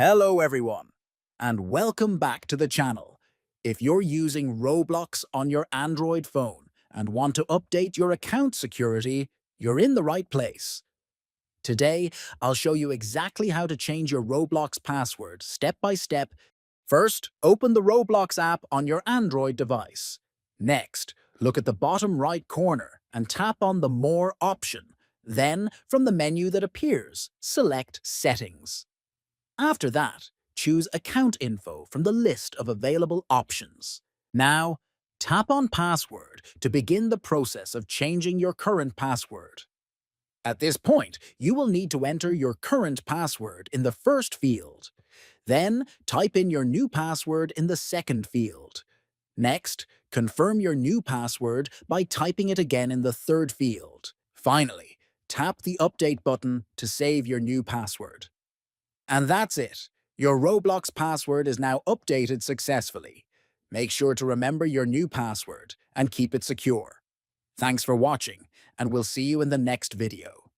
Hello everyone, and welcome back to the channel. If you're using Roblox on your Android phone and want to update your account security, you're in the right place. Today, I'll show you exactly how to change your Roblox password step by step. First, open the Roblox app on your Android device. Next, look at the bottom right corner and tap on the More option. Then, from the menu that appears, select Settings. After that, choose Account Info from the list of available options. Now, tap on Password to begin the process of changing your current password. At this point, you will need to enter your current password in the first field. Then, type in your new password in the second field. Next, confirm your new password by typing it again in the third field. Finally, tap the Update button to save your new password. And that's it. Your Roblox password is now updated successfully. Make sure to remember your new password and keep it secure. Thanks for watching, and we'll see you in the next video.